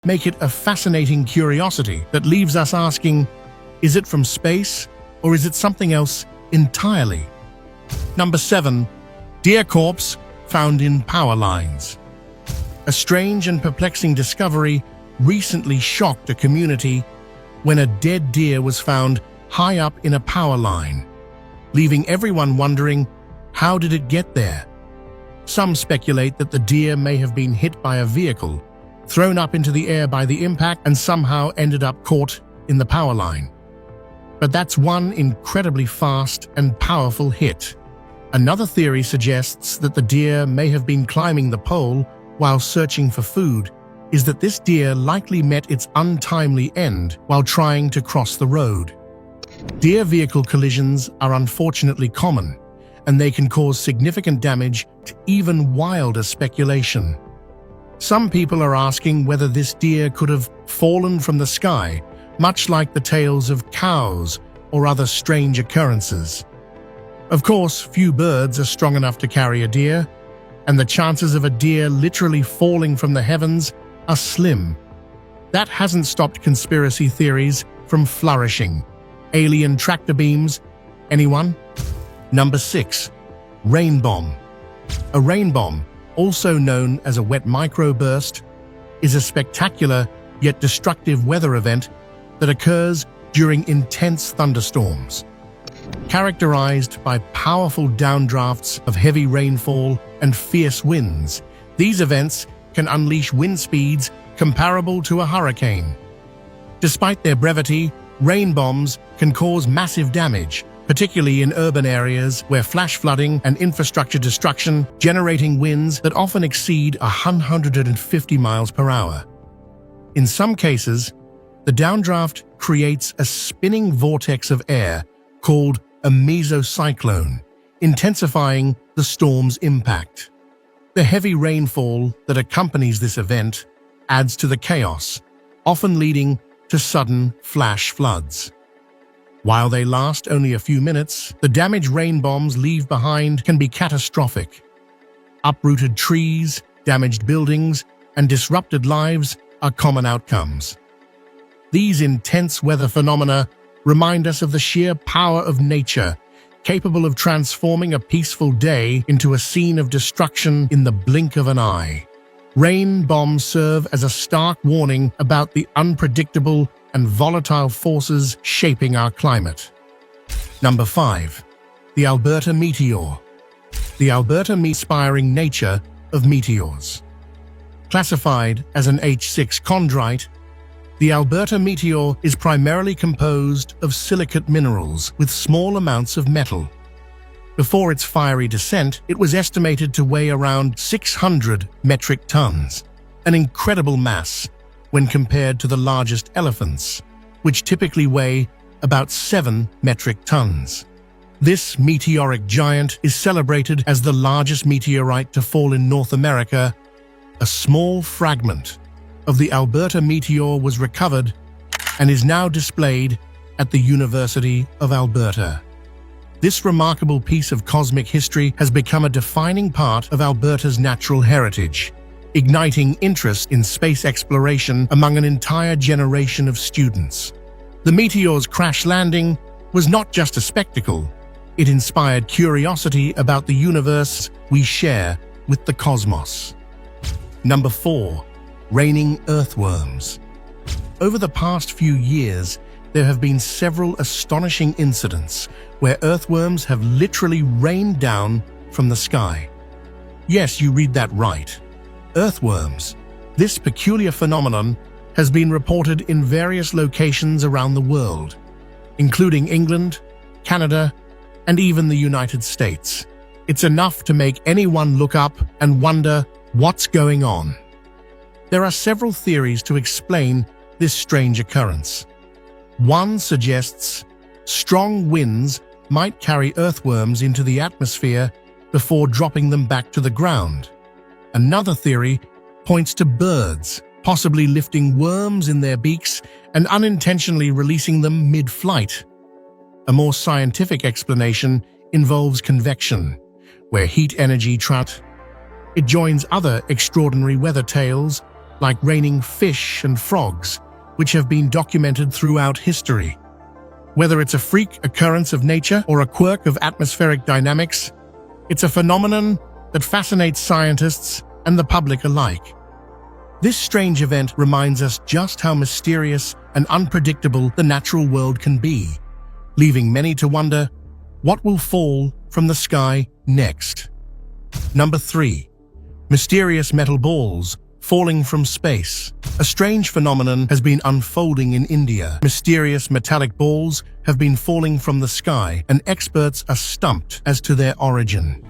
make it a fascinating curiosity that leaves us asking, is it from space or is it something else entirely? Number 7. Deer corpse found in power lines. A strange and perplexing discovery recently shocked a community when a dead deer was found high up in a power line, leaving everyone wondering, how did it get there? Some speculate that the deer may have been hit by a vehicle, thrown up into the air by the impact, and somehow ended up caught in the power line. But that's one incredibly fast and powerful hit. Another theory suggests that the deer may have been climbing the pole while searching for food, is that this deer likely met its untimely end while trying to cross the road. Deer vehicle collisions are unfortunately common, and they can cause significant damage to even wilder speculation. Some people are asking whether this deer could have fallen from the sky, much like the tales of cows or other strange occurrences. Of course, few birds are strong enough to carry a deer, and the chances of a deer literally falling from the heavens are slim. That hasn't stopped conspiracy theories from flourishing. Alien tractor beams, anyone? Number 6. Rain bomb. A rain bomb, also known as a wet microburst, is a spectacular yet destructive weather event that occurs during intense thunderstorms. Characterized by powerful downdrafts of heavy rainfall and fierce winds, these events can unleash wind speeds comparable to a hurricane. Despite their brevity, rain bombs can cause massive damage, particularly in urban areas where flash flooding and infrastructure destruction, generating winds that often exceed 150 miles per hour. In some cases, the downdraft creates a spinning vortex of air called a mesocyclone, intensifying the storm's impact. The heavy rainfall that accompanies this event adds to the chaos, often leading to sudden flash floods. While they last only a few minutes, the damage rain bombs leave behind can be catastrophic. Uprooted trees, damaged buildings, and disrupted lives are common outcomes. These intense weather phenomena remind us of the sheer power of nature, capable of transforming a peaceful day into a scene of destruction in the blink of an eye. Rain bombs serve as a stark warning about the unpredictable and volatile forces shaping our climate. Number 5. The Alberta meteor. The Alberta inspiring nature of meteors. Classified as an H6 chondrite, the Alberta meteor is primarily composed of silicate minerals with small amounts of metal. Before its fiery descent, it was estimated to weigh around 600 metric tons, an incredible mass when compared to the largest elephants, which typically weigh about 7 metric tons. This meteoric giant is celebrated as the largest meteorite to fall in North America. A small fragment of the Alberta meteor was recovered and is now displayed at the University of Alberta. This remarkable piece of cosmic history has become a defining part of Alberta's natural heritage, igniting interest in space exploration among an entire generation of students. The meteor's crash landing was not just a spectacle, it inspired curiosity about the universe we share with the cosmos. Number 4. Raining earthworms. Over the past few years, there have been several astonishing incidents where earthworms have literally rained down from the sky. Yes, you read that right. Earthworms. This peculiar phenomenon has been reported in various locations around the world, including England, Canada, and even the United States. It's enough to make anyone look up and wonder what's going on. There are several theories to explain this strange occurrence. One suggests strong winds might carry earthworms into the atmosphere before dropping them back to the ground. Another theory points to birds, possibly lifting worms in their beaks and unintentionally releasing them mid-flight. A more scientific explanation involves convection, where heat energy It joins other extraordinary weather tales like raining fish and frogs, which have been documented throughout history. Whether it's a freak occurrence of nature or a quirk of atmospheric dynamics, it's a phenomenon that fascinates scientists and the public alike. This strange event reminds us just how mysterious and unpredictable the natural world can be, leaving many to wonder what will fall from the sky next. Number 3. Mysterious metal balls falling from space. A strange phenomenon has been unfolding in India. Mysterious metallic balls have been falling from the sky, and experts are stumped as to their origin.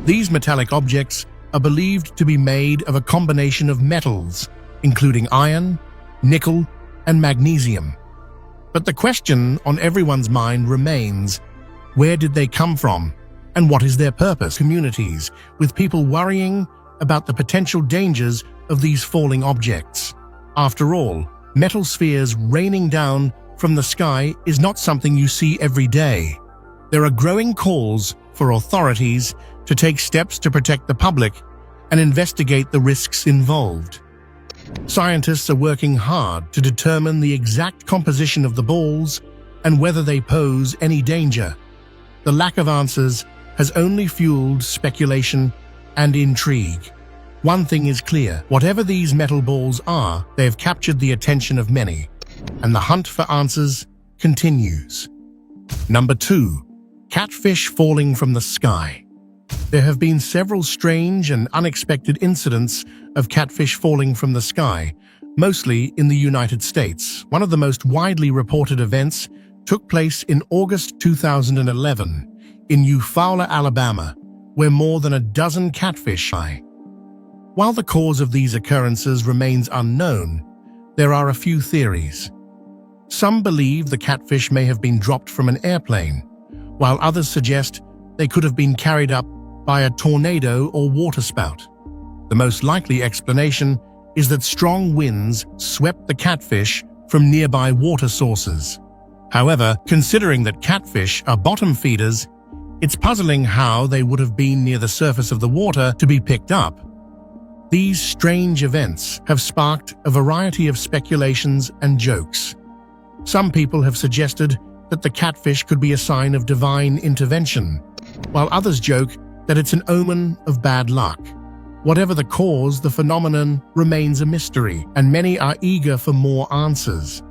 These metallic objects are believed to be made of a combination of metals, including iron, nickel, and magnesium. But the question on everyone's mind remains, where did they come from, and what is their purpose? Communities, with people worrying about the potential dangers of these falling objects. After all, metal spheres raining down from the sky is not something you see every day. There are growing calls for authorities to take steps to protect the public and investigate the risks involved. Scientists are working hard to determine the exact composition of the balls and whether they pose any danger. The lack of answers has only fueled speculation and intrigue. One thing is clear, whatever these metal balls are, they have captured the attention of many, and the hunt for answers continues. Number 2. Catfish falling from the sky. There have been several strange and unexpected incidents of catfish falling from the sky, mostly in the United States. One of the most widely reported events took place in August 2011 in Eufaula, Alabama, where more than a dozen catfish died. While the cause of these occurrences remains unknown, there are a few theories. Some believe the catfish may have been dropped from an airplane, while others suggest they could have been carried up by a tornado or waterspout. The most likely explanation is that strong winds swept the catfish from nearby water sources. However, considering that catfish are bottom feeders, it's puzzling how they would have been near the surface of the water to be picked up. These strange events have sparked a variety of speculations and jokes. Some people have suggested that the catfish could be a sign of divine intervention, while others joke that it's an omen of bad luck. Whatever the cause, the phenomenon remains a mystery, and many are eager for more answers.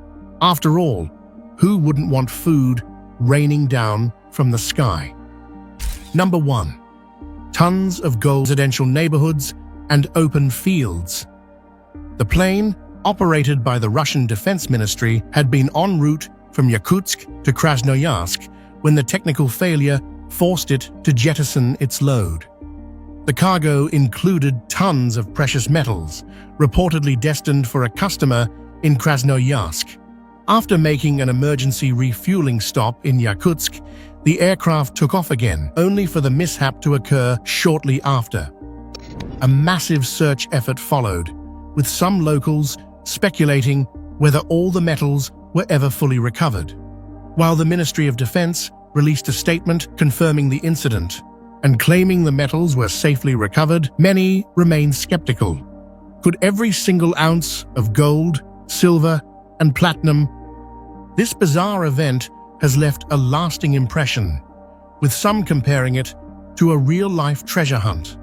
After all, who wouldn't want food raining down from the sky? Number 1. Tons of gold. Residential neighborhoods and open fields. The plane, operated by the Russian Defense Ministry, had been en route from Yakutsk to Krasnoyarsk when the technical failure forced it to jettison its load. The cargo included tons of precious metals, reportedly destined for a customer in Krasnoyarsk. After making an emergency refueling stop in Yakutsk, the aircraft took off again, only for the mishap to occur shortly after. A massive search effort followed, with some locals speculating whether all the metals were ever fully recovered. While the Ministry of Defense released a statement confirming the incident and claiming the metals were safely recovered, many remain skeptical. Could every single ounce of gold, silver, and platinum? This bizarre event has left a lasting impression, with some comparing it to a real-life treasure hunt.